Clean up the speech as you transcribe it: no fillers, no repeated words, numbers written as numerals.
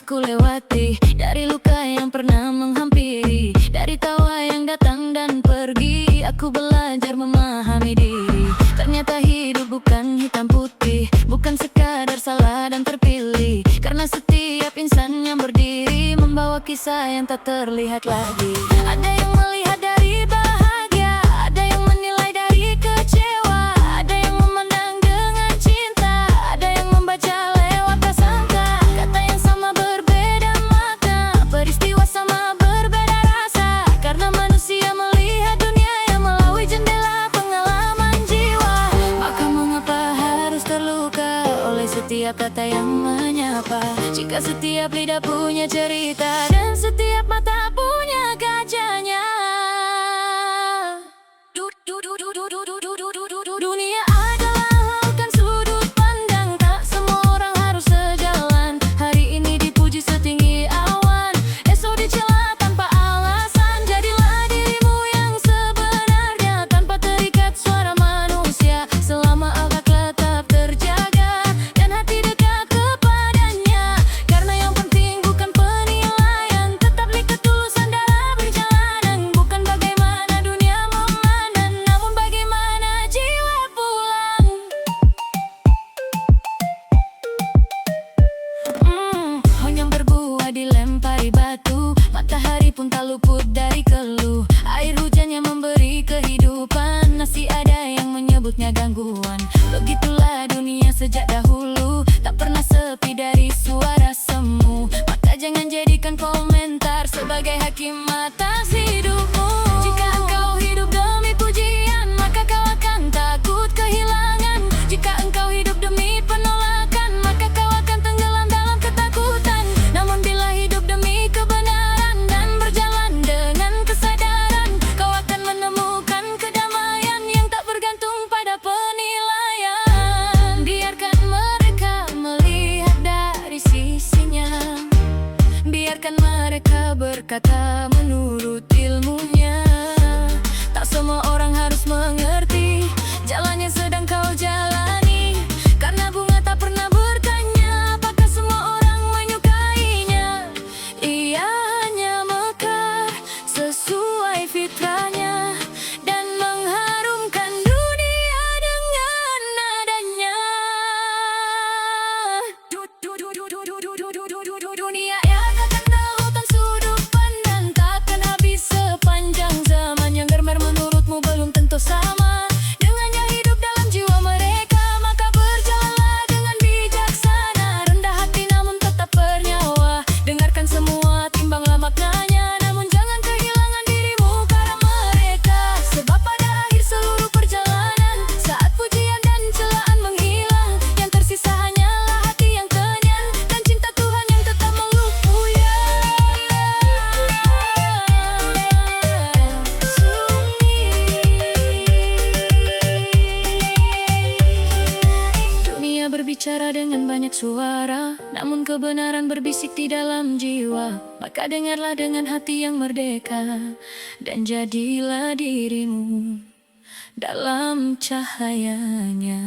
aku lewati, dari luka yang pernah menghampiri, dari tawa yang datang dan pergi. Aku belajar memahami diri. Ternyata hidup bukan hitam putih, bukan sekadar salah dan terpilih. Karena setiap insan yang berdiri membawa kisah yang tak terlihat lagi. Ada yang melihat dari bahagia, ada yang menilai dari kecewa, ada yang memandang dengan cinta, ada yang membaca lewat prasangka. Kata yang sama berbeda makna, peristiwa sama berbeda rasa. Karena manusia melihat dunia yang melalui jendela pengalaman jiwa. Maka mengapa harus terluka oleh setiap kata yang menyapa? Jika setiap lidah punya cerita dan setiap mata punya kacanya. Dunia adalah lautan sudut pandang, tak semua orang harus sejalan. Hari ini dipuji setinggi awan, esok dicela tanpa alasan. Jadilah dirimu yang sebenarnya, tanpa terikat suara manusia. Selama akhlak tetap terjaga dan hati dekat kepadanya. Karena yang penting bukan penilaian, tetaplah ketulusan dalam perjalanan. Bukan bagaimana dunia memandang, namun bagaimana jiwa pulang. Pohon yang berbuah dilempari batu, matahari pun tak luput dari keluh. Air hujan yang memberi kehidupan, masih ada yang menyebutnya gangguan. Begitulah dunia sejak dahulu, tak pernah sepi dari suara semu. Maka jangan jadikan komentar sebagai hakim atas hidupmu. Jika engkau hidup demi pujian, maka kau akan takut kehilangan. Jika engkau hidup demi penolakan, maka kau akan tenggelam dalam ketakutan. Namun bila hidup demi kebenaran dan berjalan dengan kesadaran, kau akan menemukan kedamaian yang tak bergantung pada penilaian. Biarkan mereka melihat dari sisinya, biarkan mereka berkata menurut ilmunya. Tak semua orang harus mengerti jalan yang sedang kau jalani. Karena bunga tak pernah bertanya apakah semua orang menyukainya. Ia hanya mekar sesuai fitrahnya dan mengharumkan dunia dengan nadanya. Dunia yang akan lautan sudut pandang, takkan habis sepanjang zaman. Yang germer menurutmu belum tentu sama dengannya hidup dalam jiwa mereka. Maka berjalanlah dengan bijaksana, rendah hati namun tetap bernyawa. Dengarkan semua, timbanglah maknanya, namun jangan kehilangan dirimu karena mereka. Sebab pada akhir seluruh perjalanan, saat pujian dan celaan menghilang, yang tersisa hanyalah hati yang kenyang dan cinta Tuhan yang tetap melumpuhnya. Dunia berbicara dengan banyak suara, namun kebenaran berbisik di dalam jiwa. Maka dengarlah dengan hati yang merdeka, dan jadilah dirimu dalam cahayanya.